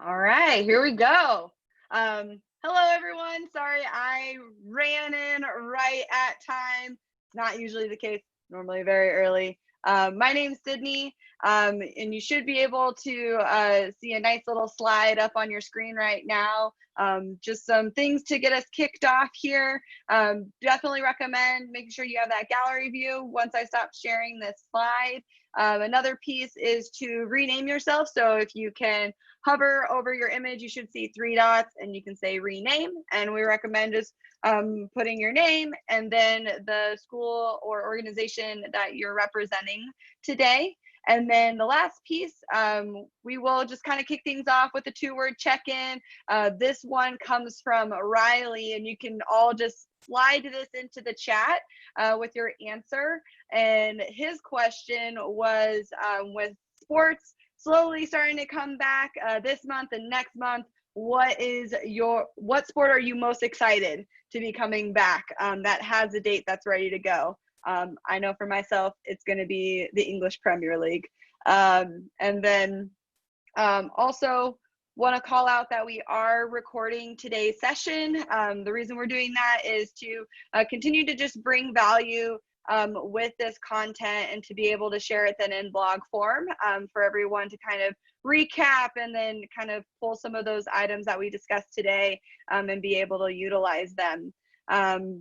All right, here we go. Hello, everyone. Sorry, I ran in right at time. It's not usually the case, normally very early. My name's Sydney, and you should be able to see a nice little slide up on your screen right now. Just some things to get us kicked off here. Definitely recommend making sure you have that gallery view once I stop sharing this slide. Another piece is to rename yourself. So if you can hover over your image, you should see 3 dots and you can say rename. And we recommend just putting your name and then the school or organization that you're representing today. And then the last piece, we will just kind of kick things off with a 2-word check-in. This one comes from Riley, and you can all just slide this into the chat with your answer. And his question was, with sports slowly starting to come back this month and next month, what sport are you most excited to be coming back that has a date that's ready to go? I know for myself, it's going to be the English Premier League. And then also want to call out that we are recording today's session. The reason we're doing that is to continue to just bring value with this content and to be able to share it then in blog form for everyone to kind of recap and then kind of pull some of those items that we discussed today and be able to utilize them.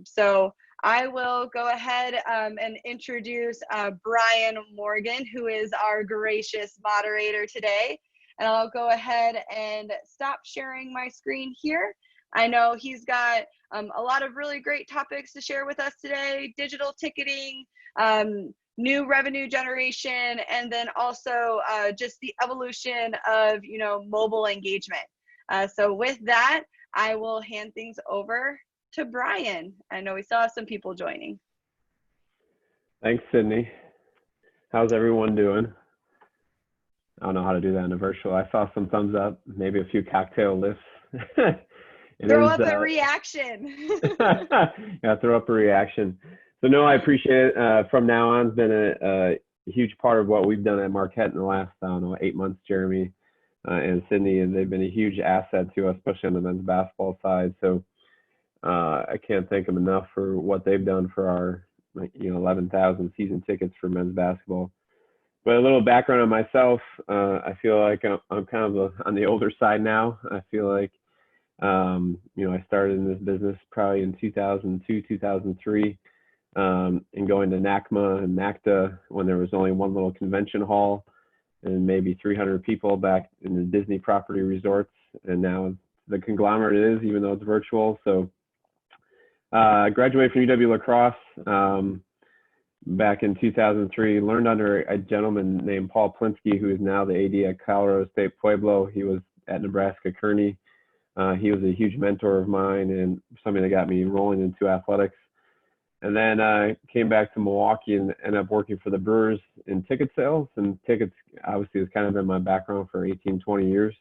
So I will go ahead and introduce Brian Morgan, who is our gracious moderator today. And I'll go ahead and stop sharing my screen here. I know he's got a lot of really great topics to share with us today: digital ticketing, new revenue generation, and then also just the evolution of mobile engagement. So with that, I will hand things over to Brian. I know we still have some people joining. Thanks, Sydney. How's everyone doing? I don't know how to do that in a virtual. I saw some thumbs up, maybe a few cocktail lifts. Throw up a reaction. Yeah, throw up a reaction. So no, I appreciate it. From now on, it's been a huge part of what we've done at Marquette in the last, 8 months, Jeremy and Sydney, and they've been a huge asset to us, especially on the men's basketball side. So I can't thank them enough for what they've done for our 11,000 season tickets for men's basketball. But a little background on myself, I feel like I'm kind of on the older side now. I feel like, I started in this business probably in 2002, 2003, and going to NACMA and NACTA when there was only one little convention hall and maybe 300 people back in the Disney property resorts. And now the conglomerate it is, even though it's virtual. So I graduated from UW La Crosse back in 2003, learned under a gentleman named Paul Plinsky, who is now the AD at Colorado State Pueblo. He was at Nebraska Kearney. He was a huge mentor of mine and somebody that got me rolling into athletics. And then I came back to Milwaukee and ended up working for the Brewers in ticket sales. And tickets obviously has kind of been my background for 18, 20 years.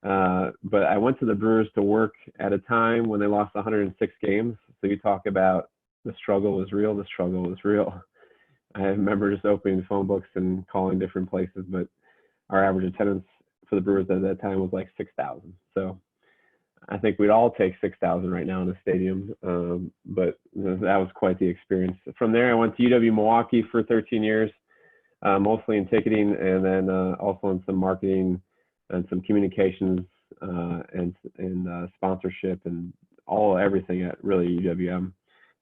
But I went to the Brewers to work at a time when they lost 106 games. So you talk about the struggle was real. The struggle was real. I remember just opening the phone books and calling different places, but our average attendance for the Brewers at that time was like 6,000. So I think we'd all take 6,000 right now in the stadium, but that was quite the experience. From there, I went to UW Milwaukee for 13 years, mostly in ticketing, and then also in some marketing and some communications and sponsorship and everything at really UWM.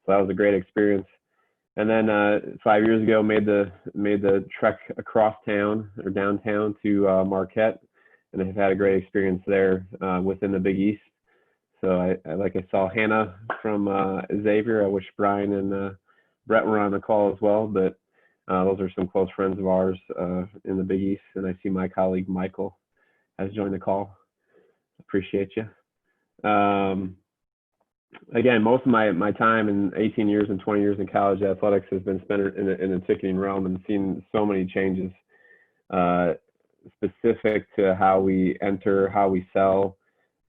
So that was a great experience. And then 5 years ago, made the trek across town or downtown to Marquette, and I've had a great experience there within the Big East. So I saw Hannah from Xavier. I wish Brian and Brett were on the call as well, but those are some close friends of ours in the Big East. And I see my colleague Michael has joined the call. Appreciate you. Again, most of my time in 18 years and 20 years in college athletics has been spent in the ticketing realm and seen so many changes specific to how we enter, how we sell,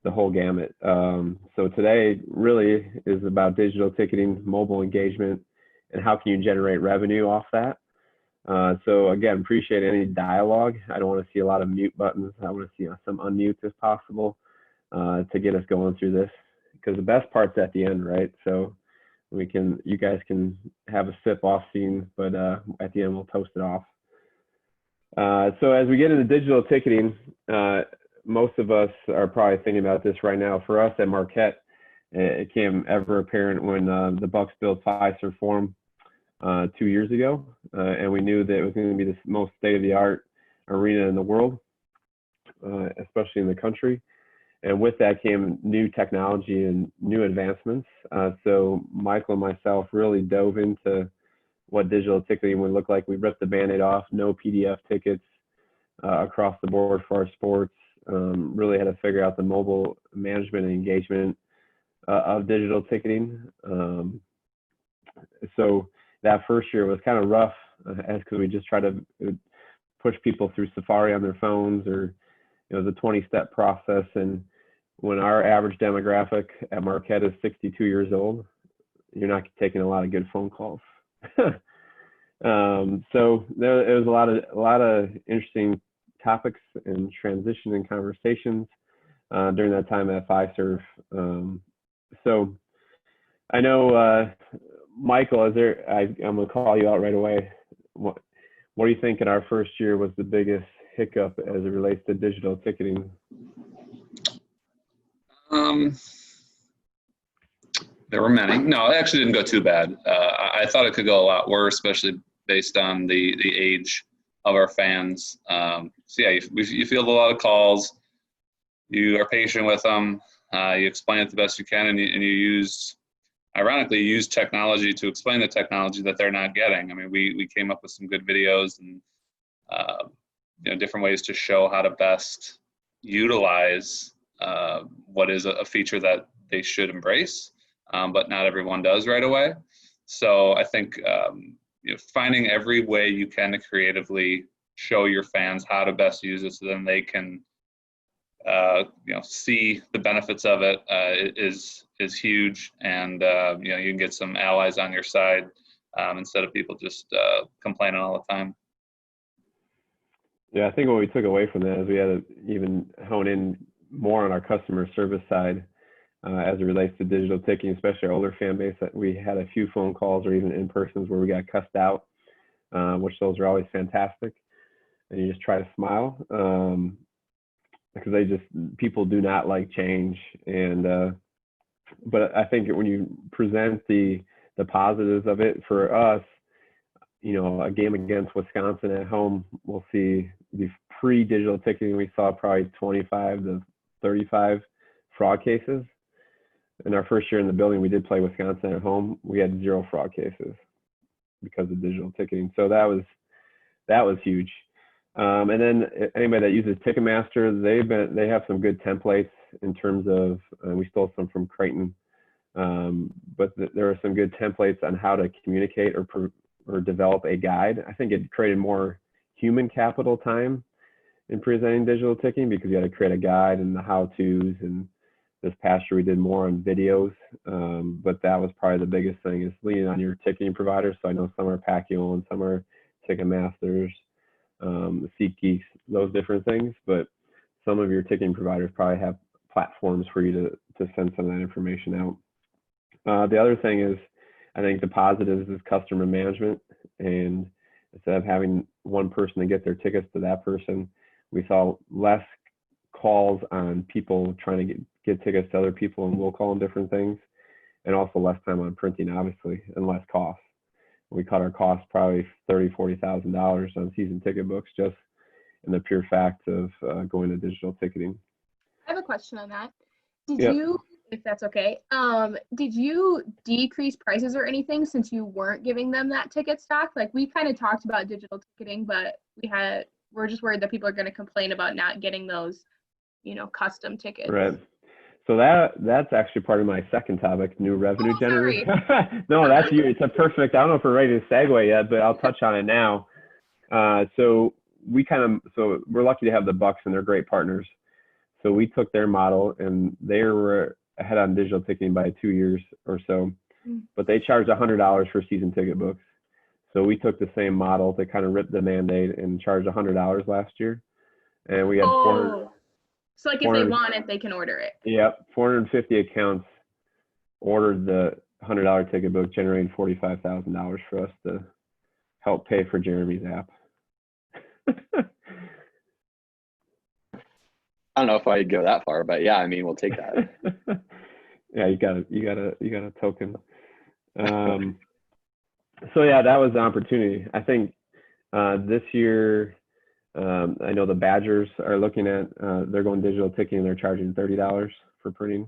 the whole gamut. So today really is about digital ticketing, mobile engagement, and how can you generate revenue off that. So again, appreciate any dialogue. I don't want to see a lot of mute buttons. I want to see some unmutes if possible, to get us going through this, because the best part's at the end, right? So you guys can have a sip off scene, but at the end we'll toast it off. So as we get into digital ticketing, most of us are probably thinking about this right now. For us at Marquette, it became ever apparent when the Bucks built Fiserv Forum 2 years ago, and we knew that it was going to be the most state-of-the-art arena in the world, especially in the country. And with that came new technology and new advancements. So Michael and myself really dove into what digital ticketing would look like. We ripped the Band-Aid off, no PDF tickets across the board for our sports. Really had to figure out the mobile management and engagement of digital ticketing. So that first year was kind of rough, because we just tried to push people through Safari on their phones, or the 20-step process. And when our average demographic at Marquette is 62 years old, you're not taking a lot of good phone calls. So it was a lot of interesting topics and transition and conversations during that time at Fiserv. So I know, Michael, I'm going to call you out right away. What do you think in our first year was the biggest hiccup as it relates to digital ticketing? There were many. No, it actually didn't go too bad. I thought it could go a lot worse, especially based on the age of our fans. So yeah, you field a lot of calls. You are patient with them. You explain it the best you can, and you ironically use technology to explain the technology that they're not getting. I mean, we came up with some good videos and different ways to show how to best utilize what is a feature that they should embrace, but not everyone does right away. So I think finding every way you can to creatively show your fans how to best use it, so then they can see the benefits of it is huge, and you can get some allies on your side instead of people just complaining all the time. Yeah, I think what we took away from that is we had to even hone in more on our customer service side as it relates to digital ticketing, especially our older fan base. That we had a few phone calls or even in-persons where we got cussed out, which those are always fantastic. And you just try to smile, because people do not like change. And but I think when you present the positives of it, for us, a game against Wisconsin at home, we'll see the pre-digital ticketing, we saw probably 25 to 35 fraud cases. In our first year in the building, we did play Wisconsin at home. We had 0 fraud cases because of digital ticketing. So that was huge. And then anybody that uses Ticketmaster, they have some good templates in terms of, we stole some from Creighton, but there are some good templates on how to communicate or develop a guide. I think it created more human capital time in presenting digital ticketing, because you had to create a guide and the how-tos. And this past year we did more on videos, but that was probably the biggest thing, is leaning on your ticketing providers. So I know some are Pacquiao and some are Ticketmasters, SeatGeeks, those different things, but some of your ticketing providers probably have platforms for you to send some of that information out. The other thing is, I think the positives is customer management, and instead of having one person to get their tickets to that person, we saw less calls on people trying to get tickets to other people, and we'll call them different things, and also less time on printing, obviously, and less cost. We cut our costs probably $30,000-$40,000 on season ticket books, just in the pure fact of going to digital ticketing. I have a question on that. Did you, if that's okay, did you decrease prices or anything since you weren't giving them that ticket stock? Like, we kind of talked about digital ticketing, but we're just worried that people are going to complain about not getting those, custom tickets. Right. So that's actually part of my second topic, new revenue generators. No, that's you. It's a perfect. I don't know if we're ready to segue yet, but I'll touch on it now. So we're lucky to have the Bucks, and they're great partners. So we took their model, and they were ahead on digital ticketing by 2 years or so, but they charged $100 for season ticket books. So we took the same model to kind of rip the Band-Aid and charged $100 last year. And we had Oh, so like if they 400 want it, they can order it. Yep, 450 accounts ordered the $100 ticket book, generating $45,000 for us to help pay for Jeremy's app. I don't know if I'd go that far, but yeah, I mean, we'll take that. Yeah, you got a token. So yeah, that was the opportunity. I think this year, I know the Badgers are looking at, they're going digital ticketing, they're charging $30 for printing.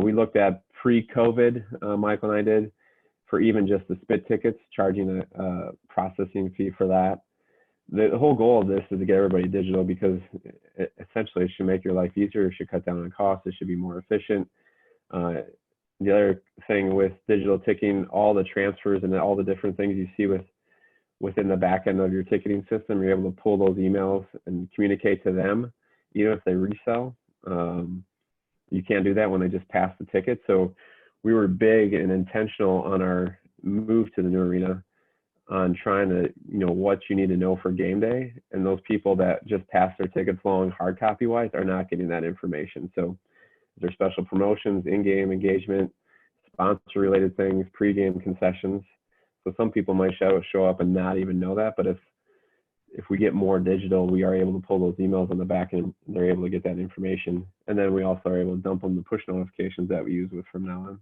We looked at pre-COVID, Michael and I did, for even just the spit tickets, charging a processing fee for that. The whole goal of this is to get everybody digital because essentially it should make your life easier, it should cut down on costs, it should be more efficient. The other thing with digital ticketing, all the transfers and all the different things you see within the back end of your ticketing system, you're able to pull those emails and communicate to them, even if they resell. You can't do that when they just pass the ticket. So we were big and intentional on our move to the new arena on trying to, what you need to know for game day. And those people that just pass their tickets along hard copy wise are not getting that information. So there's special promotions, in-game engagement, sponsor related things, pre-game concessions. So some people might show up and not even know that, but if we get more digital, we are able to pull those emails on the back end. They're able to get that information. And then we also are able to dump them the push notifications that we use with from now on.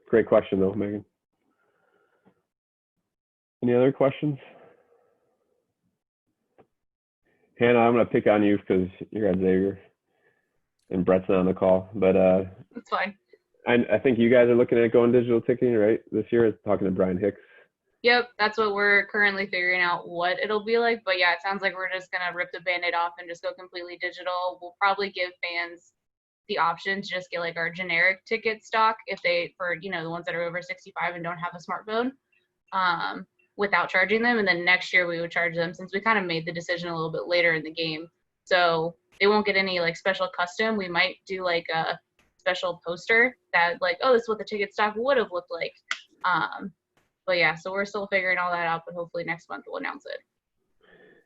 Great question though, Megan. Any other questions? Hannah, I'm gonna pick on you because you're at Xavier and Brett's not on the call, but That's fine. I think you guys are looking at going digital ticketing, right? This year, talking to Brian Hicks. Yep, that's what we're currently figuring out what it'll be like. But yeah, it sounds like we're just gonna rip the Band-Aid off and just go completely digital. We'll probably give fans the option to just get like our generic ticket stock if they, for the ones that are over 65 and don't have a smartphone, without charging them. And then next year we would charge them, since we kind of made the decision a little bit later in the game. So they won't get any like special custom. We might do like a special poster that like, oh, this is what the ticket stock would have looked like. But yeah, so we're still figuring all that out, but hopefully next month we'll announce it.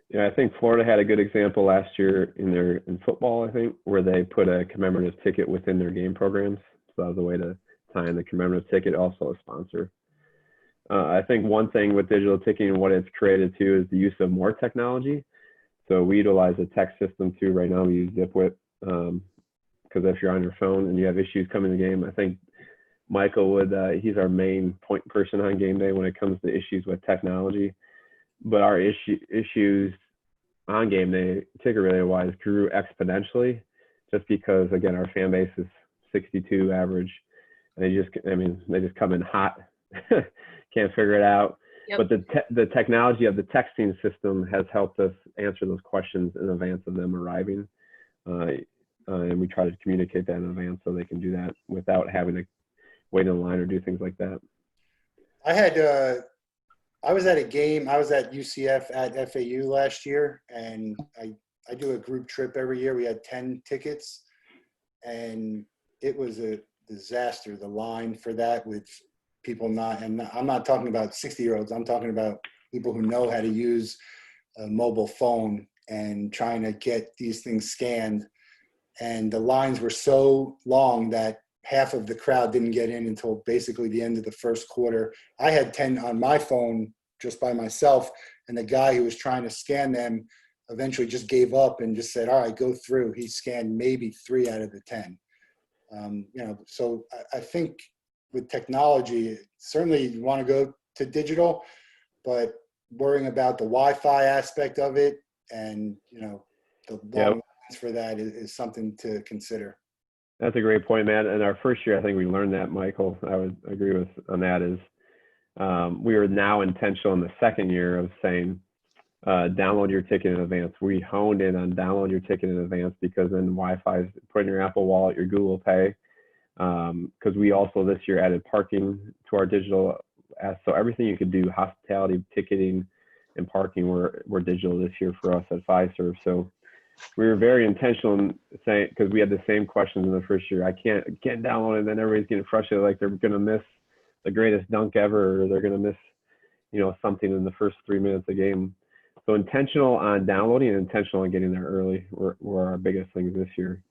Yeah, I think Florida had a good example last year in football, I think, where they put a commemorative ticket within their game programs. So that was a way to tie in the commemorative ticket, also a sponsor. I think one thing with digital ticketing and what it's created too is the use of more technology. So we utilize a text system too. Right now we use Zipwhip because if you're on your phone and you have issues coming to the game, I think Michael would, he's our main point person on game day when it comes to issues with technology. But our issues on game day, ticket related wise, grew exponentially just because, again, our fan base is 62 average. And they just come in hot, can't figure it out. Yep. But the technology of the texting system has helped us answer those questions in advance of them arriving. And we try to communicate that in advance so they can do that without having to wait in line or do things like that. I was at a game. I was at UCF at FAU last year, and I do a group trip every year. We had 10 tickets, and it was a disaster. The line for that with people and I'm not talking about 60-year-olds. I'm talking about people who know how to use a mobile phone and trying to get these things scanned. And the lines were so long that half of the crowd didn't get in until basically the end of the first quarter. I had 10 on my phone just by myself, and the guy who was trying to scan them eventually just gave up and just said, all right, go through. He scanned maybe 3 out of the 10. So I think with technology, certainly you want to go to digital, but worrying about the Wi-Fi aspect of it and, the long lines for that is something to consider. That's a great point, Matt. In our first year, I think we learned that, Michael. I would agree with on that. Is we are now intentional in the second year of saying, download your ticket in advance. We honed in on download your ticket in advance because then Wi-Fi is put in your Apple Wallet, your Google Pay. Because we also this year added parking to our digital. So everything you could do, hospitality, ticketing, and parking were digital this year for us at Fiserv. So we were very intentional in saying, because we had the same questions in the first year. I can't download it, and then everybody's getting frustrated like they're going to miss the greatest dunk ever, or they're going to miss, something in the first 3 minutes of the game. So intentional on downloading and intentional on getting there early were our biggest things this year.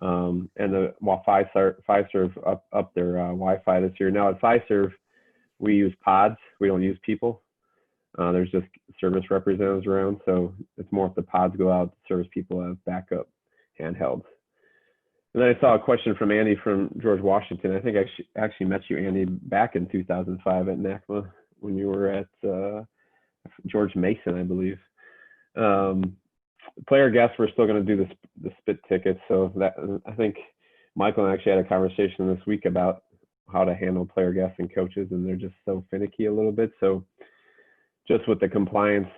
And while Fiserv up their Wi-Fi this year. Now at Fiserv, we use pods. We don't use people. There's just service representatives around, so it's more if the pods go out, the service people have backup handhelds. And then I saw a question from Andy from George Washington. I think I actually met you, Andy, back in 2005 at NACMA when you were at George Mason, I believe. Player guests, we're still going to do the spit tickets. So that, I think Michael actually had a conversation this week about how to handle player guests and coaches, and they're just so finicky a little bit. So just with the compliance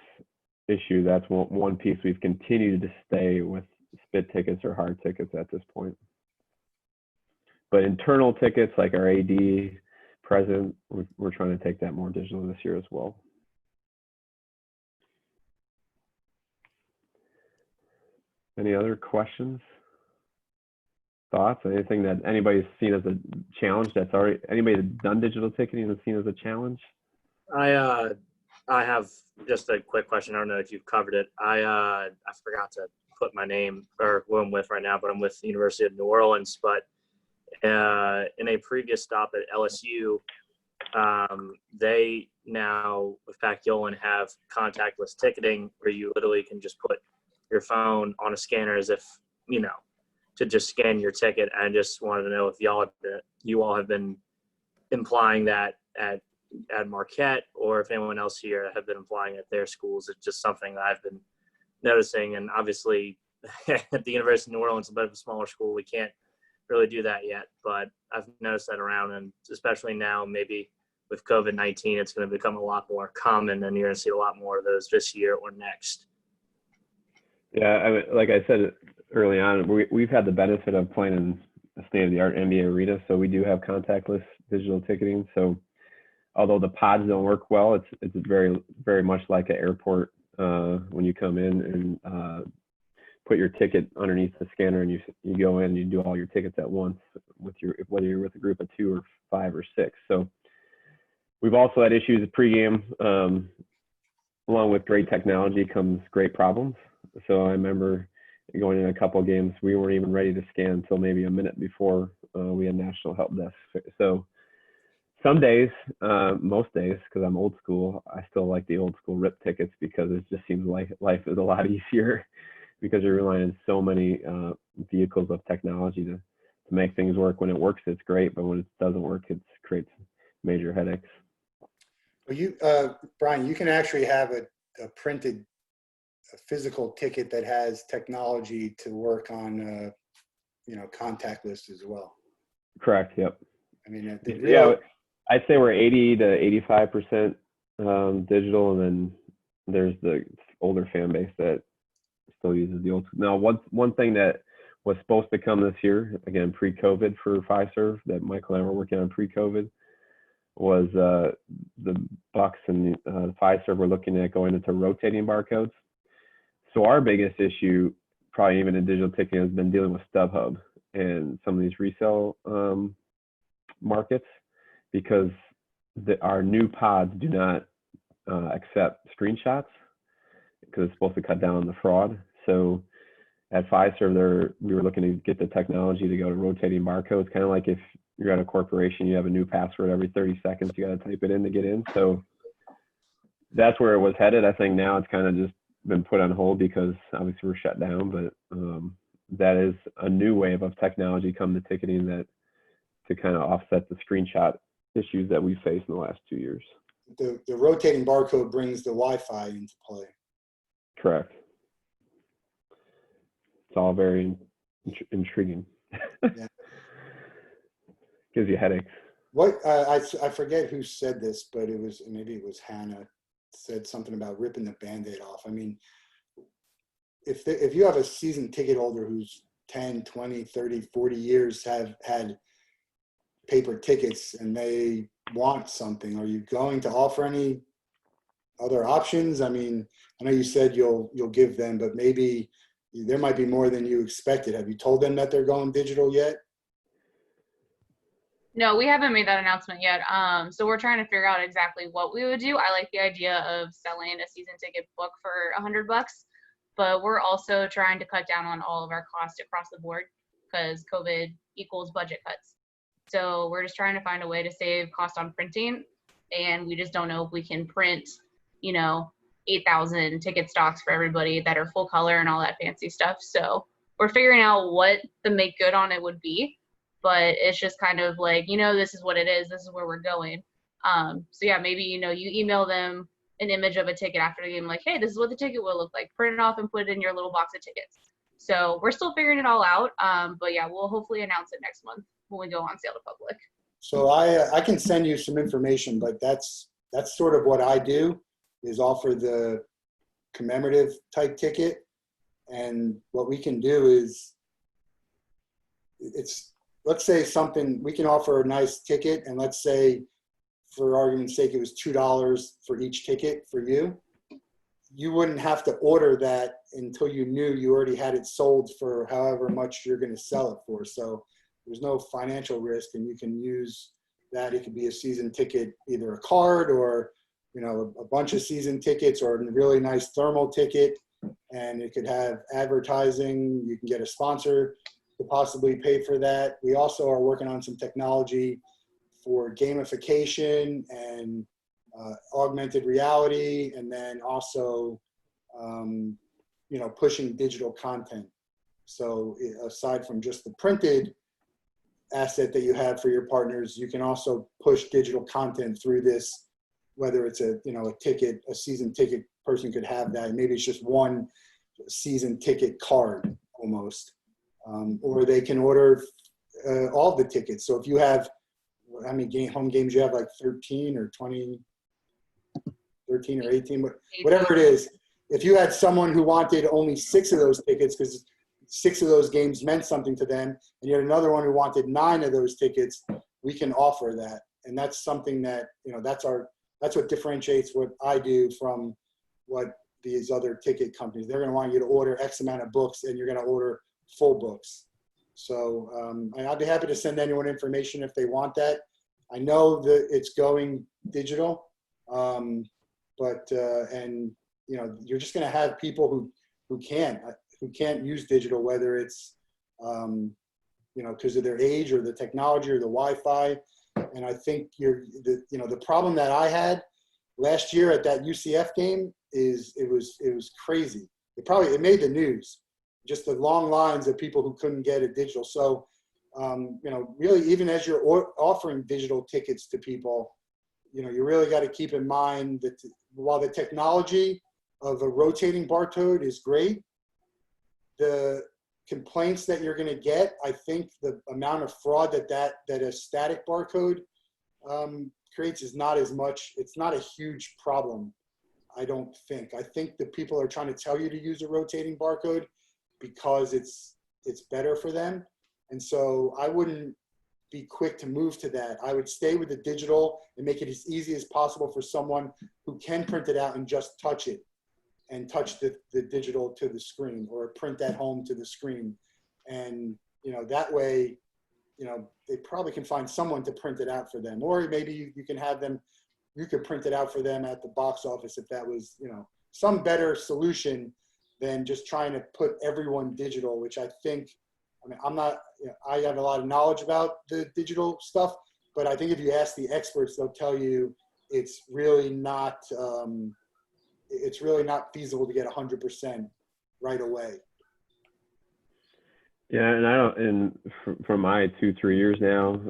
issue, that's one piece we've continued to stay with spit tickets or hard tickets at this point. But internal tickets like our AD president, we're trying to take that more digital this year as well. Any other questions, thoughts, anything that anybody's seen as a challenge that's already, anybody that's done digital ticketing has seen as a challenge? I have just a quick question. I don't know if you've covered it. I forgot to put my name or who I'm with right now, but I'm with the University of New Orleans. But in a previous stop at LSU, they now with Pac-Yolan have contactless ticketing where you literally can just put your phone on a scanner as if, to just scan your ticket. I just wanted to know if you all have been implying that at Marquette, or if anyone else here have been applying at their schools. It's just something that I've been noticing. And obviously at the University of New Orleans, a bit of a smaller school, we can't really do that yet, but I've noticed that around, and especially now, maybe with COVID-19, it's going to become a lot more common, and you're going to see a lot more of those this year or next. Yeah, like I said early on, we've had the benefit of playing in a state-of-the-art NBA arena, so we do have contactless digital ticketing. So although the pods don't work well, it's very, very much like an airport when you come in and put your ticket underneath the scanner, and you go in and you do all your tickets at once whether you're with a group of 2 or 5 or 6. So we've also had issues at pregame. Along with great technology comes great problems. So I remember going in a couple of games, we weren't even ready to scan until maybe a minute before we had national help desk. So some days, most days, because I'm old school, I still like the old school rip tickets because it just seems like life is a lot easier because you're relying on so many vehicles of technology to make things work. When it works, it's great, but when it doesn't work, it creates major headaches. Well, Brian, you can actually have a printed physical ticket that has technology to work on, contactless as well. Correct. Yep. I mean, yeah, I'd say we're 80 to 85% digital, and then there's the older fan base that still uses the old. Now, one thing that was supposed to come this year, again pre-COVID for Fiserv, that Michael and I were working on pre-COVID, was the Bucks and Fiserv were looking at going into rotating barcodes. So our biggest issue, probably even in digital ticketing, has been dealing with StubHub and some of these resale markets, because our new pods do not accept screenshots because it's supposed to cut down on the fraud. So at Fiserv, we were looking to get the technology to go to rotating barcodes, kind of like if you're at a corporation, you have a new password every 30 seconds, you got to type it in to get in. So that's where it was headed. I think now it's kind of just been put on hold because obviously we're shut down, but that is a new wave of technology come to ticketing that to kind of offset the screenshot issues that we faced in the last 2 years. The rotating barcode brings the Wi-Fi into play. Correct. It's all very intriguing. Yeah. Gives you headaches. What I forget who said this, but maybe it was Hannah, said something about ripping the Band-Aid off. I mean, if you have a season ticket holder who's 10, 20, 30, 40 years have had paper tickets and they want something, are you going to offer any other options? I mean, I know you said you'll give them, but maybe there might be more than you expected. Have you told them that they're going digital yet? No, we haven't made that announcement yet. So we're trying to figure out exactly what we would do. I like the idea of selling a season ticket book for $100, but we're also trying to cut down on all of our costs across the board because COVID equals budget cuts. So we're just trying to find a way to save cost on printing, and we just don't know if we can print, 8,000 ticket stocks for everybody that are full color and all that fancy stuff. So we're figuring out what the make good on it would be, but it's just kind of like, this is what it is. This is where we're going. So yeah, maybe, you email them an image of a ticket after the game, like, hey, this is what the ticket will look like. Print it off and put it in your little box of tickets. So we're still figuring it all out. But yeah, we'll hopefully announce it next month when we go on sale to public. So I can send you some information, but that's sort of what I do, is offer the commemorative type ticket. And what we can do is, let's say we can offer a nice ticket, and let's say, for argument's sake, it was $2 for each ticket for you. You wouldn't have to order that until you knew you already had it sold for however much you're going to sell it for. So there's no financial risk, and you can use that. It could be a season ticket, either a card or, a bunch of season tickets, or a really nice thermal ticket. And it could have advertising. You can get a sponsor to possibly pay for that. We also are working on some technology for gamification and augmented reality, and then also, pushing digital content. So aside from just the printed asset that you have for your partners, you can also push digital content through this, whether it's a ticket, a season ticket person could have that. Maybe it's just one season ticket card almost. Or they can order all the tickets. So if you have, how many home games you have, like 13 or 20, 13 or 18, whatever it is. If you had someone who wanted only 6 of those tickets because 6 of those games meant something to them, and you had another one who wanted 9 of those tickets, we can offer that. And that's something that, that's what differentiates what I do from what these other ticket companies. They're going to want you to order X amount of books, and you're going to order full books. So I'd be happy to send anyone information if they want that. I know that it's going digital, but you're just going to have people who can't use digital, whether it's because of their age or the technology or the Wi-Fi. And I think the problem that I had last year at that UCF game is it was crazy. It made the news. Just the long lines of people who couldn't get it digital. So, really, even as you're offering digital tickets to people, you really got to keep in mind that while the technology of a rotating barcode is great, the complaints that you're going to get, I think the amount of fraud that a static barcode creates is not as much. It's not a huge problem, I don't think. I think that people are trying to tell you to use a rotating barcode because it's better for them. And so I wouldn't be quick to move to that. I would stay with the digital and make it as easy as possible for someone who can print it out and just touch it and touch the digital to the screen, or print that home to the screen. And, that way, they probably can find someone to print it out for them. Or maybe you can have them, you could print it out for them at the box office if that was, some better solution than just trying to put everyone digital, which I think, I have a lot of knowledge about the digital stuff, but I think if you ask the experts, they'll tell you it's really not feasible to get 100% right away. Yeah, and from my 2-3 years now,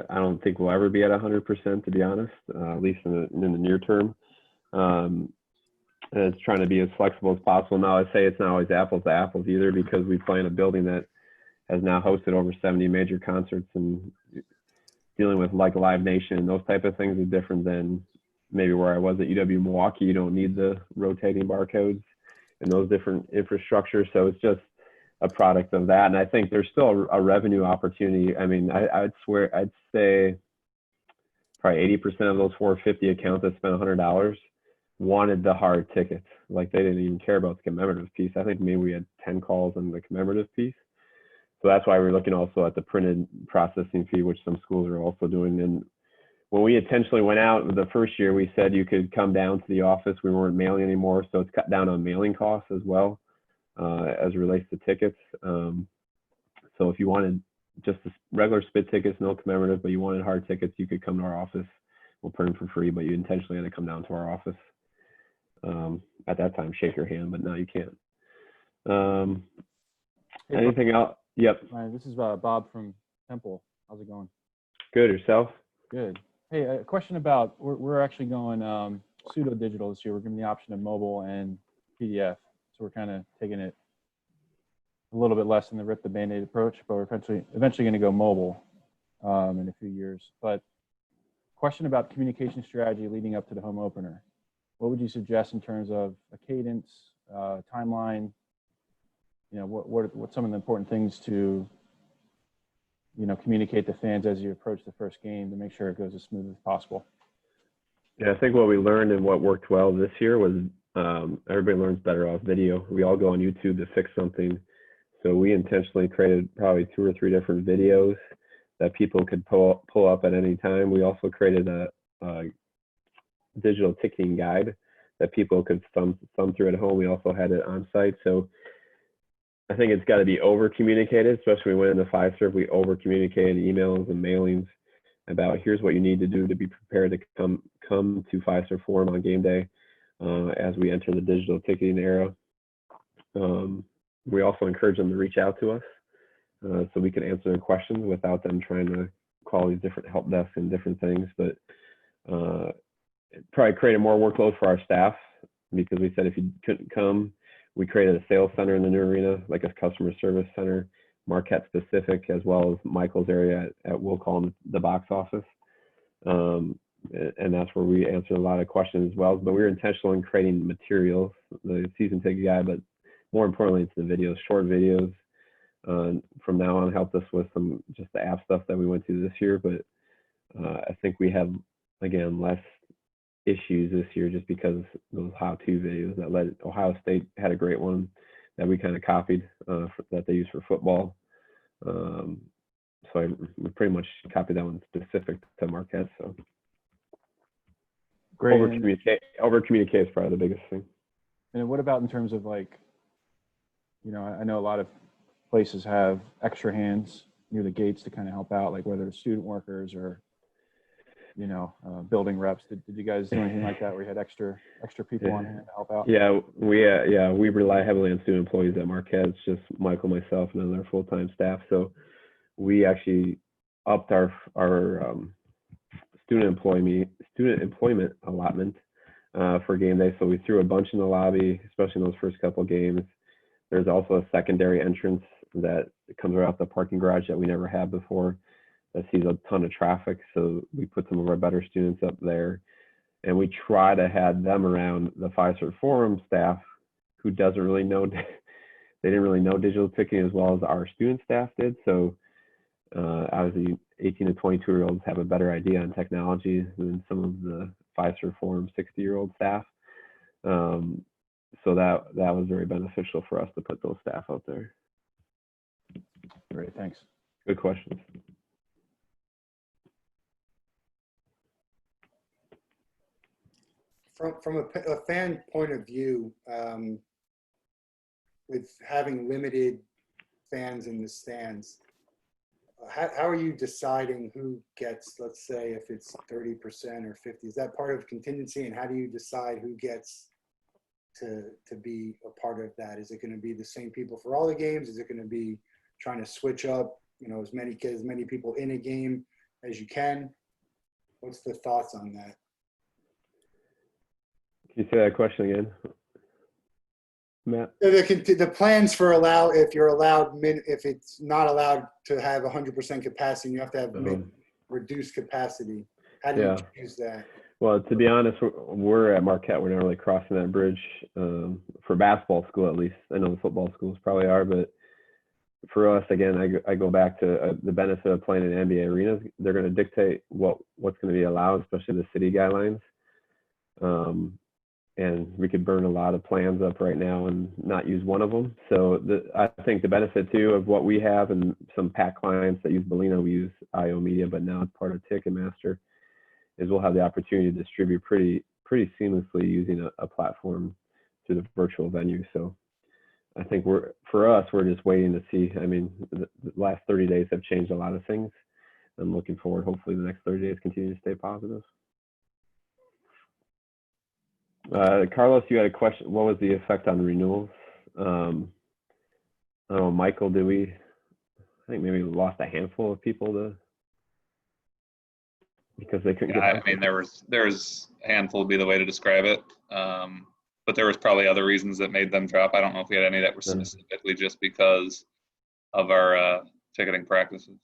I don't think we'll ever be at 100%, to be honest, at least in the near term. And it's trying to be as flexible as possible. Now, I say it's not always apples to apples either, because we play in a building that has now hosted over 70 major concerts, and dealing with like Live Nation and those type of things is different than maybe where I was at UW Milwaukee. You don't need the rotating barcodes and those different infrastructures. So it's just a product of that. And I think there's still a revenue opportunity. I mean, I'd say probably 80% of those 450 accounts that spent $100 wanted the hard tickets. Like, they didn't even care about the commemorative piece. I think maybe we had 10 calls on the commemorative piece. So that's why we're looking also at the printed processing fee, which some schools are also doing. And when we intentionally went out the first year, we said you could come down to the office. We weren't mailing anymore, so it's cut down on mailing costs as well as it relates to tickets. So if you wanted just the regular spit tickets, no commemorative, but you wanted hard tickets, you could come to our office. We'll print them for free, but you intentionally had to come down to our office. At that time, shake your hand, but now you can't. Anything else? Yep. Hi, this is Bob from Temple. How's it going? Good. Yourself? Good. Hey, a question about, we're actually going pseudo digital this year. We're giving the option of mobile and PDF. So we're kind of taking it a little bit less than the rip the Band-Aid approach, but we're eventually going to go mobile in a few years. But question about communication strategy leading up to the home opener. What would you suggest in terms of a cadence, timeline? You know, what some of the important things to, you know, communicate to fans as you approach the first game to make sure it goes as smooth as possible? Yeah, I think what we learned and what worked well this year was everybody learns better off video. We all go on YouTube to fix something. So we intentionally created probably 2 or 3 different videos that people could pull up at any time. We also created a digital ticketing guide that people could thumb through at home. We also had it on site. So I think it's got to be over communicated, especially when we went into Fiserv. We over communicated emails and mailings about here's what you need to do to be prepared to come to Fiserv Forum on game day as we enter the digital ticketing era. We also encourage them to reach out to us so we can answer their questions without them trying to call these different help desks and different things. But it probably created more workload for our staff because we said if you couldn't come, we created a sales center in the new arena, like a customer service center, Marquette specific, as well as Michael's area at we'll call them the box office. And that's where we answer a lot of questions as well. But we were intentional in creating materials, the season ticket guide, but more importantly, it's the videos, short videos. From now on, helped us with some just the app stuff that we went through this year. But I think we have, again, less issues this year just because those how-to videos that led Ohio State had a great one that we kind of copied that they use for football. So we pretty much copied that one specific to Marquette. So Great. Over communicate is probably the biggest thing. And what about in terms of, like, you know, I know a lot of places have extra hands near the gates to kind of help out, like whether it's student workers or, you know, building reps. Did you guys do anything like that where you had extra people on hand to help out? Yeah, we rely heavily on student employees at Marquette. It's just Michael, myself, and then our full-time staff. So we actually upped our student employment allotment for game day. So we threw a bunch in the lobby, especially in those first couple of games. There's also a secondary entrance that comes right off the parking garage that we never had before that sees a ton of traffic. So we put some of our better students up there, and we try to have them around the Fiserv Forum staff who doesn't really know, they didn't really know digital ticketing as well as our student staff did. So obviously 18 to 22-year-olds have a better idea on technology than some of the Fiserv Forum 60-year-old staff. So that was very beneficial for us to put those staff out there. Great, thanks. Good questions. From a fan point of view, with having limited fans in the stands, how are you deciding who gets, let's say, if it's 30% or 50%? Is that part of contingency? And how do you decide who gets to be a part of that? Is it going to be the same people for all the games? Is it going to be trying to switch up, you know, as many people in a game as you can? What's the thoughts on that? Can you say that question again, Matt? The plans for if it's not allowed to have 100% capacity, you have to have reduced capacity. How do you choose that? Well, to be honest, we're at Marquette. We're not really crossing that bridge for basketball school, at least. I know the football schools probably are, but for us, again, I go back to the benefit of playing in NBA arenas. They're going to dictate what's going to be allowed, especially the city guidelines. and we could burn a lot of plans up right now and not use one of them. So I think the benefit too of what we have and some PAC clients that use Bellino, we use IO Media, but now it's part of Ticketmaster, is we'll have the opportunity to distribute pretty seamlessly using a platform through the virtual venue. So I think for us, we're just waiting to see. I mean, the last 30 days have changed a lot of things. I'm looking forward. Hopefully the next 30 days continue to stay positive. Carlos, you had a question. What was the effect on renewals? Oh, Michael, I think maybe we lost a handful of people because they couldn't Yeah, get. I mean, there's a handful would be the way to describe it. But there was probably other reasons that made them drop. I don't know if we had any that were specifically just because of our ticketing practices.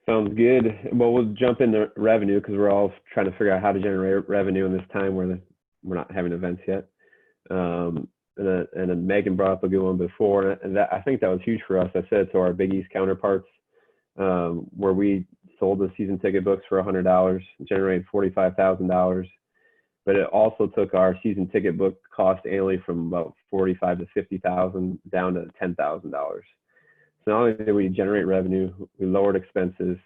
Sounds good. Well, we'll jump into revenue because we're all trying to figure out how to generate revenue in this time where we're not having events yet. And then Megan brought up a good one before, and I think that was huge for us. I said to our Big East counterparts, where we sold the season ticket books for $100, generated $45,000. But it also took our season ticket book cost annually from about $45,000 to $50,000 down to $10,000. So not only did we generate revenue, we lowered expenses.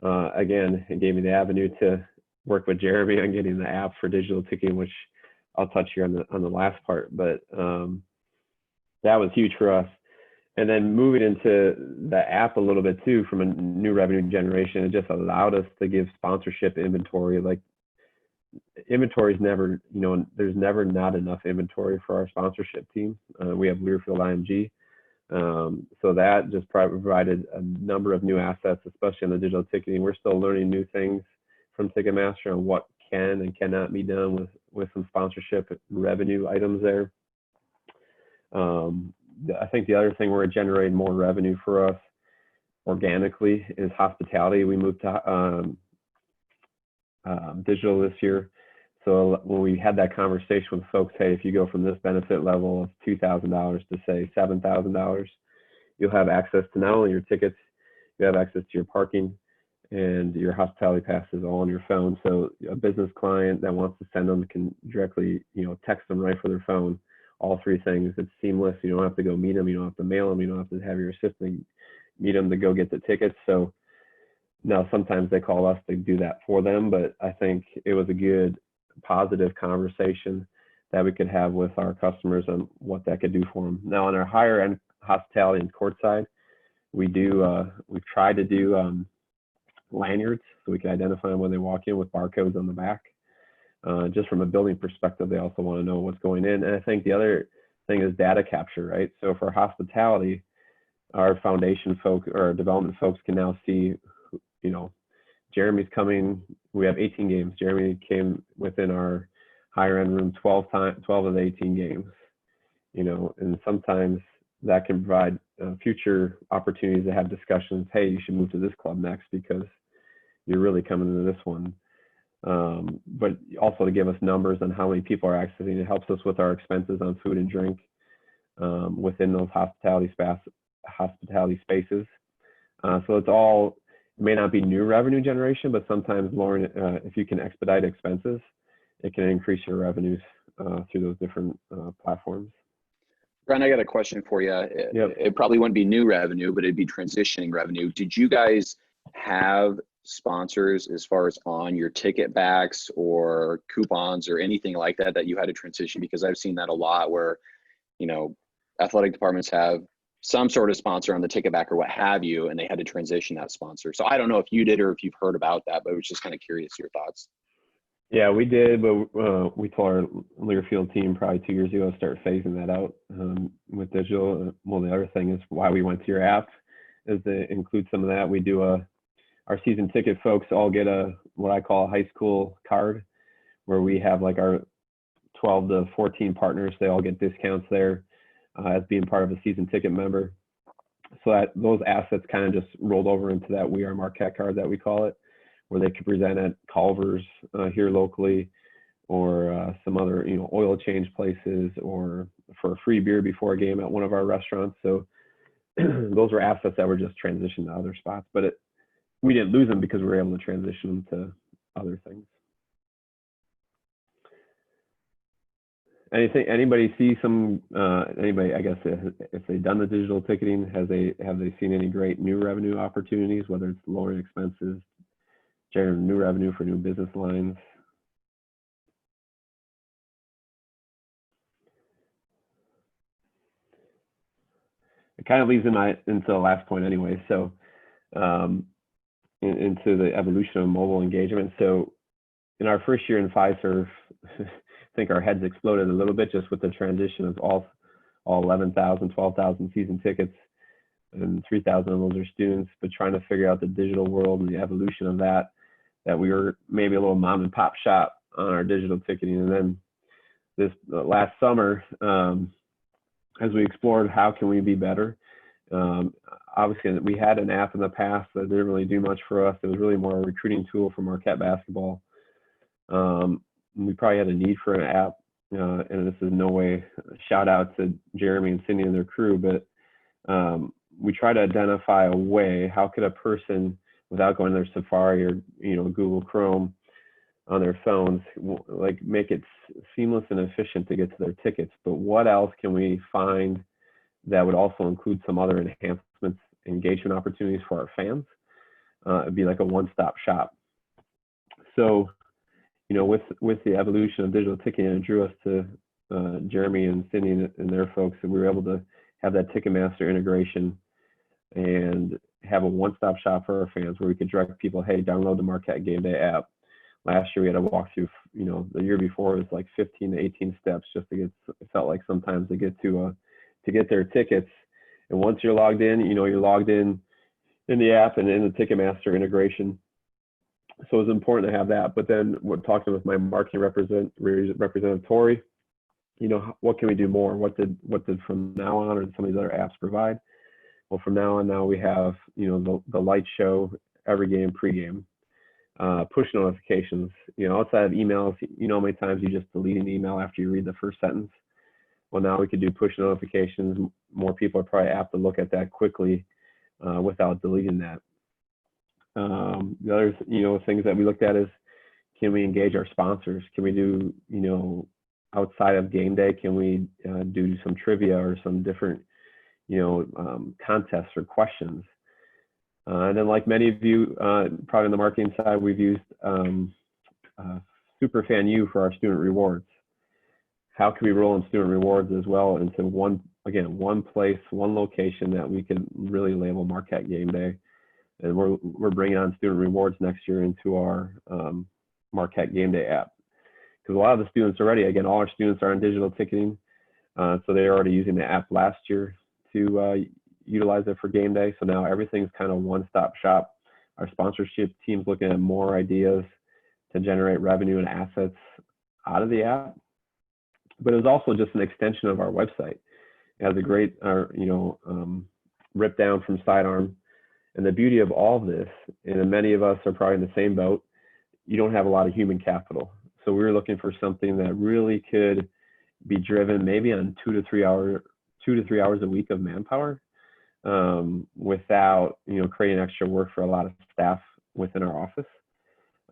Again, it gave me the avenue to work with Jeremy on getting the app for digital ticketing, which I'll touch here on the last part. But that was huge for us. And then moving into the app a little bit too, from a new revenue generation, it just allowed us to give sponsorship inventory. Like, inventory is never, there's never not enough inventory for our sponsorship team. We have Learfield IMG. So that just provided a number of new assets, especially on the digital ticketing. We're still learning new things from Ticketmaster on what can and cannot be done with some sponsorship revenue items there. I think the other thing we're generating more revenue for us organically is hospitality. We moved to digital this year. So when we had that conversation with folks, hey, if you go from this benefit level of $2,000 to say $7,000, you'll have access to not only your tickets, you have access to your parking and your hospitality passes all on your phone. So a business client that wants to send them can directly, text them right for their phone. All three things. It's seamless. You don't have to go meet them. You don't have to mail them. You don't have to have your assistant meet them to go get the tickets. So now sometimes they call us to do that for them, but I think it was a good, positive conversation that we could have with our customers on what that could do for them. Now on our higher end hospitality and courtside, we've tried to do lanyards so we can identify them when they walk in with barcodes on the back. Just from a building perspective, they also want to know what's going in. And I think the other thing is data capture, right? So for hospitality, our foundation folks or development folks can now see, Jeremy's coming. We have 18 games. Jeremy came within our higher end room 12 of the 18 games, and sometimes that can provide future opportunities to have discussions. Hey, you should move to this club next because you're really coming into this one. But also to give us numbers on how many people are accessing. It helps us with our expenses on food and drink within those hospitality spaces. So it's all, it may not be new revenue generation, but sometimes lowering, if you can expedite expenses, it can increase your revenues through those different platforms. Brian, I got a question for you. It probably wouldn't be new revenue, but it'd be transitioning revenue. Did you guys have sponsors as far as on your ticket backs or coupons or anything like that you had to transition? Because I've seen that a lot where, athletic departments have some sort of sponsor on the ticket back or what have you, and they had to transition that sponsor. So I don't know if you did or if you've heard about that, but I was just kind of curious your thoughts. Yeah, we did, but we told our Learfield team probably 2 years ago to start phasing that out with digital. Well, the other thing is why we went to your app is to include some of that. We do our season ticket folks all get what I call a high school card, where we have like our 12 to 14 partners. They all get discounts there as being part of a season ticket member. So that those assets kind of just rolled over into that We Are Marquette card that we call it, where they could present at Culver's here locally, or some other oil change places, or for a free beer before a game at one of our restaurants. So those were assets that were just transitioned to other spots, but we didn't lose them because we were able to transition them to other things. Anybody see some, anybody, I guess, if they've done the digital ticketing, have they seen any great new revenue opportunities, whether it's lowering expenses, generating new revenue for new business lines? It kind of leads into the last point anyway. So into the evolution of mobile engagement. So in our first year in Fiserv, I think our heads exploded a little bit just with the transition of all 11,000, 12,000 season tickets, and 3,000 of those are students, but trying to figure out the digital world and the evolution of that we were maybe a little mom and pop shop on our digital ticketing. And then this last summer, as we explored how can we be better, obviously we had an app in the past that didn't really do much for us. It was really more a recruiting tool for Marquette basketball. We probably had a need for an app, and this is no way a shout out to Jeremy and Cindy and their crew, but we try to identify a way, how could a person, without going to their Safari or Google Chrome on their phones, like make it seamless and efficient to get to their tickets, but what else can we find that would also include some other enhancements, engagement opportunities for our fans? It'd be like a one-stop shop. So, with the evolution of digital ticketing, it drew us to Jeremy and Cindy and their folks, and we were able to have that Ticketmaster integration and have a one-stop shop for our fans where we could direct people, hey, download the Marquette Game Day app. Last year we had a walkthrough, the year before it was like 15 to 18 steps just to get, it felt like sometimes to get their tickets. And once you're logged in, you're logged in the app and in the Ticketmaster integration. So it's important to have that. But then we're talking with my marketing representative, Tori, what can we do more? What did From Now On or some of these other apps provide? Well, from now on, now we have, the light show, every game, pregame, push notifications, outside of emails, how many times you just delete an email after you read the first sentence? Well, now we could do push notifications. More people are probably apt to look at that quickly without deleting that. The other, things that we looked at is, can we engage our sponsors? Can we do, outside of game day, can we do some trivia or some different, contests or questions? And then, like many of you, probably on the marketing side, we've used Superfan U for our student rewards. How can we roll in student rewards as well into one place, one location that we can really label Marquette Game Day? And we're bringing on student rewards next year into our Marquette Game Day app. Because a lot of the students already, all our students are on digital ticketing. So they're already using the app last year to utilize it for game day. So now everything's kind of one-stop shop. Our sponsorship team's looking at more ideas to generate revenue and assets out of the app. But it was also just an extension of our website. It has a great, rip down from Sidearm. And the beauty of all of this, and many of us are probably in the same boat, you don't have a lot of human capital. So we were looking for something that really could be driven maybe on 2 to 3 hours a week of manpower, without creating extra work for a lot of staff within our office.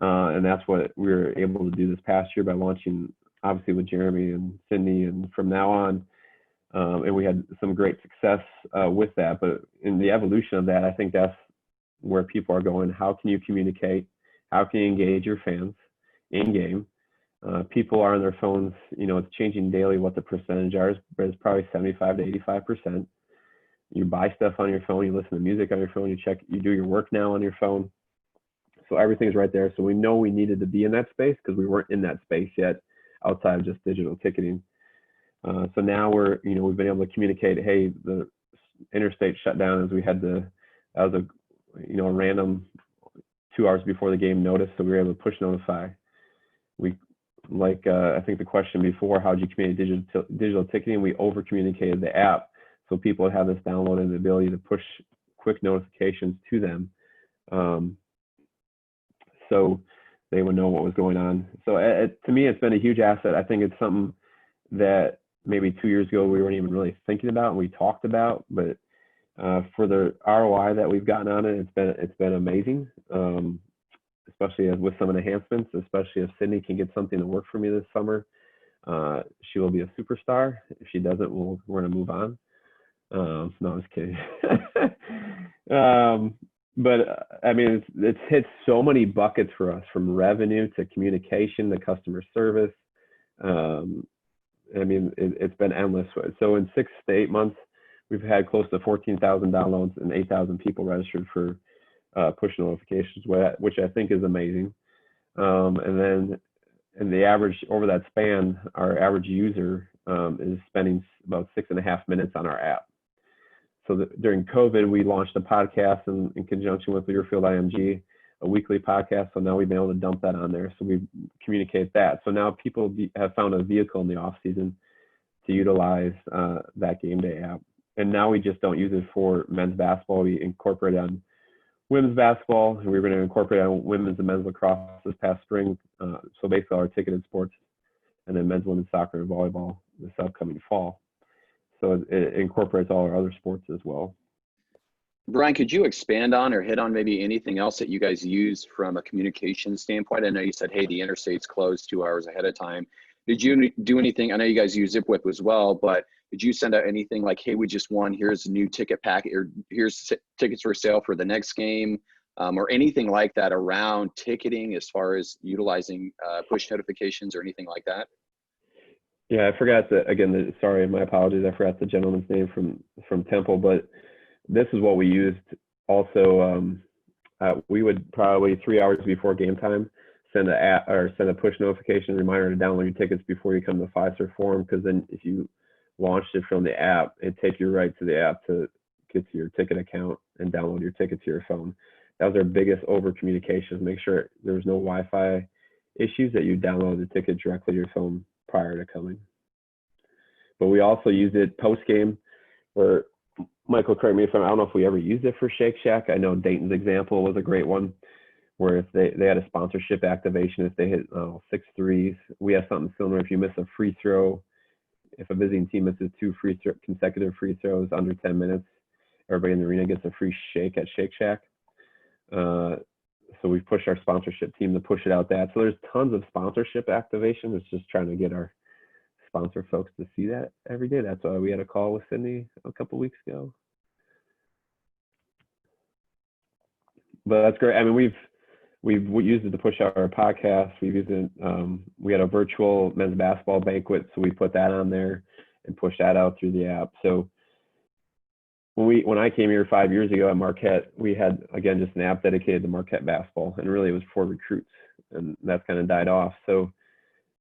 And that's what we were able to do this past year by launching, obviously, with Jeremy and Cindy, and From Now On. And we had some great success with that. But in the evolution of that, I think that's where people are going. How can you communicate? How can you engage your fans in game? People are on their phones, it's changing daily what the percentage are, but it's probably 75 to 85%. You buy stuff on your phone, you listen to music on your phone, you do your work now on your phone. So everything's right there. So we know we needed to be in that space because we weren't in that space yet outside of just digital ticketing. So now we've been able to communicate, hey, the interstate shut down as we had that was a random 2 hours before the game notice. So we were able to push notify. I think the question before, how did you communicate digital ticketing? We over communicated the app. So people would have this downloaded and the ability to push quick notifications to them. So they would know what was going on. So to me, it's been a huge asset. I think it's something that maybe 2 years ago we weren't even really thinking about and we talked about, but for the ROI that we've gotten on it, it's been amazing, especially with some enhancements, especially if Sydney can get something to work for me this summer. she will be a superstar. If she doesn't, we're going to move on. No, I'm just kidding. But I mean, it's hit so many buckets for us, from revenue to communication to customer service. I mean, it's been endless. So in 6 to 8 months, we've had close to 14,000 downloads and 8,000 people registered for push notifications, which I think is amazing. And then in the average, over that span, our average user is spending about 6.5 minutes on our app. So during COVID, we launched a podcast in conjunction with Learfield IMG, a weekly podcast. So now we've been able to dump that on there. So we communicate that. So now people have found a vehicle in the off season to utilize that game day app. And now we just don't use it for men's basketball. We incorporate it on women's basketball, and we're going to incorporate it on women's and men's lacrosse this past spring. So basically our ticketed sports, and then men's, women's soccer and volleyball this upcoming fall. So it incorporates all our other sports as well. Brian, could you expand on or hit on maybe anything else that you guys use from a communication standpoint? I know you said, hey, the interstate's closed 2 hours ahead of time. Did you do anything? I know you guys use ZipWhip as well, but did you send out anything like, hey, we just won, here's a new ticket pack, or here's tickets for sale for the next game, or anything like that around ticketing as far as utilizing push notifications or anything like that? Yeah, I forgot that, again, sorry, my apologies. I forgot the gentleman's name from Temple, but this is what we used also. We would probably 3 hours before game time send a push notification reminder to download your tickets before you come to the Fiserv Forum, because then if you launched it from the app, it'd take you right to the app to get to your ticket account and download your ticket to your phone. That was our biggest over communications. Make sure there was no Wi-Fi issues, that you download the ticket directly to your phone prior to coming. But we also used it post game, where Michael, correct me if I don't know if we ever used it for Shake Shack. I know Dayton's example was a great one, where if they had a sponsorship activation, if they hit 6 threes, we have something similar. If you miss a free throw, if a visiting team misses 2 consecutive free throws under 10 minutes, everybody in the arena gets a free shake at Shake Shack. So we've pushed our sponsorship team to push it out that. So there's tons of sponsorship activation. It's just trying to get our sponsor folks to see that every day. That's why we had a call with Sydney a couple weeks ago. But that's great. I mean, we've used it to push out our podcast. We've used it. We had a virtual men's basketball banquet, so we put that on there and pushed that out through the app. So when I came here 5 years ago at Marquette, we had, again, just an app dedicated to Marquette basketball, and really it was for recruits, and that's kind of died off. So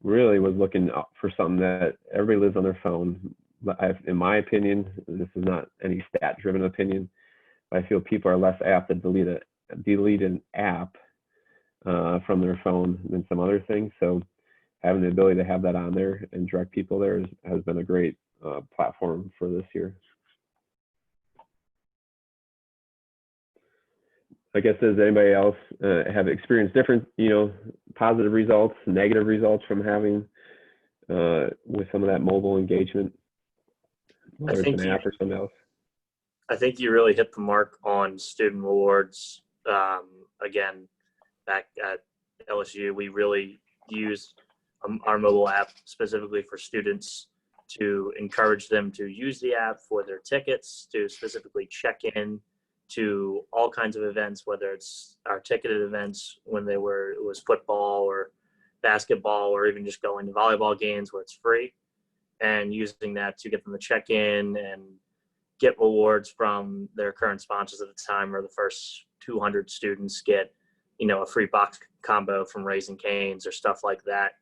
really was looking for something that everybody lives on their phone. In my opinion, this is not any stat-driven opinion, but I feel people are less apt to delete an app from their phone than some other things. So having the ability to have that on there and direct people there has been a great platform for this year. I guess, does anybody else have experienced different, positive results, negative results from having with some of that mobile engagement, whether it's an app or something else? I think you really hit the mark on student rewards. Again, back at LSU, we really used our mobile app specifically for students to encourage them to use the app for their tickets, to specifically check in to all kinds of events, whether it's our ticketed events when it was football or basketball, or even just going to volleyball games where it's free, and using that to get them to check in and get rewards from their current sponsors at the time, or the first 200 students get, a free box combo from Raising Cane's or stuff like that.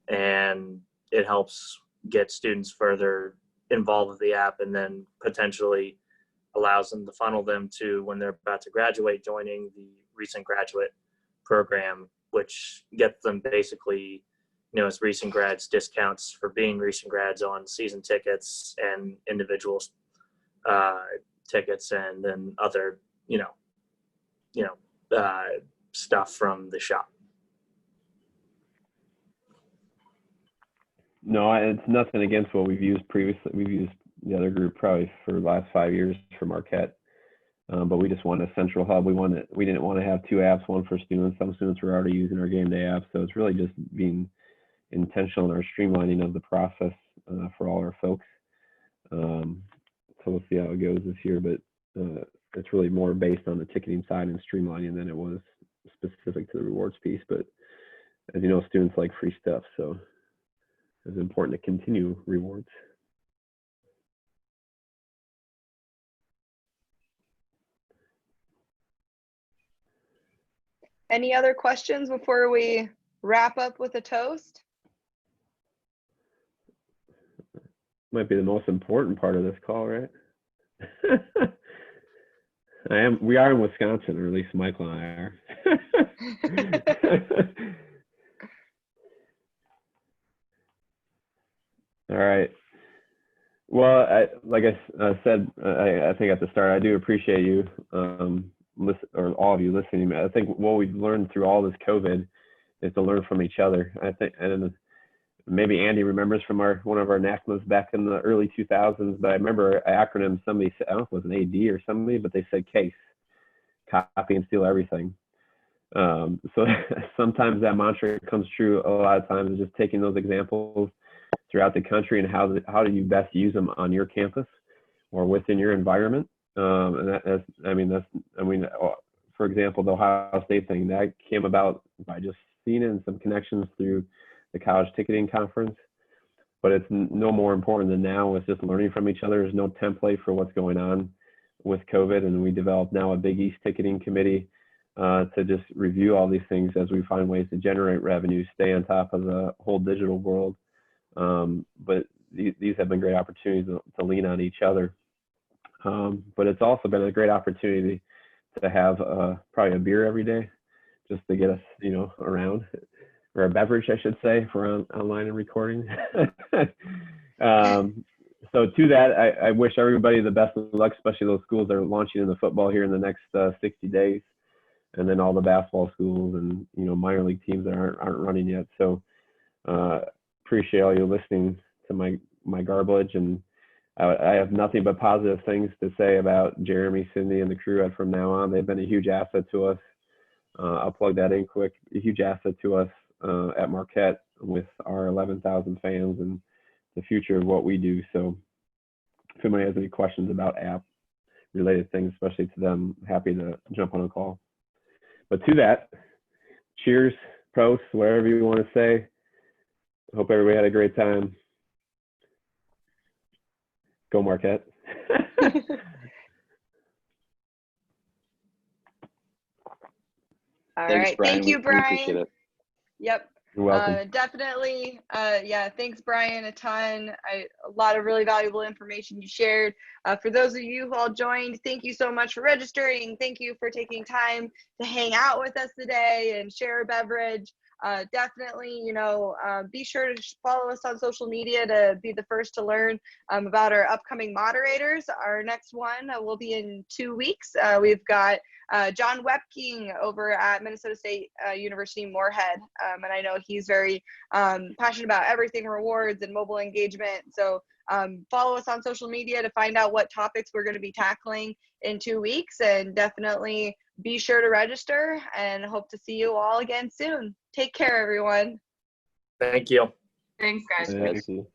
And it helps get students further involved with the app, and then potentially allows them to funnel them to, when they're about to graduate, joining the recent graduate program, which gets them basically, as recent grads, discounts for being recent grads on season tickets and individual tickets, and then other, stuff from the shop. No, it's nothing against what we've used previously. We've used the other group probably for the last 5 years for Marquette, but we just wanted a central hub. We didn't want to have 2 apps, one for students. Some students were already using our game day app, so it's really just being intentional in our streamlining of the process for all our folks. So we'll see how it goes this year, but it's really more based on the ticketing side and streamlining than it was specific to the rewards piece. But as you know, students like free stuff, so it's important to continue rewards. Any other questions before we wrap up with a toast? Might be the most important part of this call, right? We are in Wisconsin, or at least Michael and I are. All right. Well, like I said, I think at the start, I do appreciate you, or all of you listening. I think what we've learned through all this COVID is to learn from each other. I think, and maybe Andy remembers from one of our NACMAs back in the early 2000s, but I remember an acronym somebody said, I don't know if it was an AD or somebody, but they said CASE, copy and steal everything. So sometimes that mantra comes true. A lot of times just taking those examples throughout the country and how do you best use them on your campus or within your environment. And for example, the Ohio State thing that came about by just seeing it and some connections through the college ticketing conference, but it's no more important than now. It's just learning from each other. There's no template for what's going on with COVID, and we developed now a Big East ticketing committee to just review all these things as we find ways to generate revenue, stay on top of the whole digital world. But these have been great opportunities to lean on each other. But it's also been a great opportunity to have probably a beer every day just to get us, around. Or a beverage, I should say, for online and recording. So to that, I wish everybody the best of luck, especially those schools that are launching into football here in the next 60 days, and then all the basketball schools and minor league teams that aren't running yet. So appreciate all you listening to my garbage, and I have nothing but positive things to say about Jeremy, Cindy, and the crew from now on. They've been a huge asset to us. I'll plug that in quick. A huge asset to us at Marquette with our 11,000 fans and the future of what we do. So if anybody has any questions about app related things, especially to them, happy to jump on a call. But to that, cheers, prost, whatever you want to say. Hope everybody had a great time. Go Marquette. All Thanks, right. Brian. Thank you, We Brian. appreciate it. Yep. You're welcome. Definitely. Yeah. Thanks, Brian, a ton. A lot of really valuable information you shared. For those of you who all joined, thank you so much for registering. Thank you for taking time to hang out with us today and share a beverage. Definitely, be sure to follow us on social media to be the first to learn about our upcoming moderators. Our next one will be in 2 weeks. We've got John Wepking over at Minnesota State University Moorhead. And I know he's very passionate about everything rewards and mobile engagement. So follow us on social media to find out what topics we're going to be tackling in 2 weeks, and definitely be sure to register, and hope to see you all again soon. Take care, everyone. Thank you. Thanks, guys. Thank you.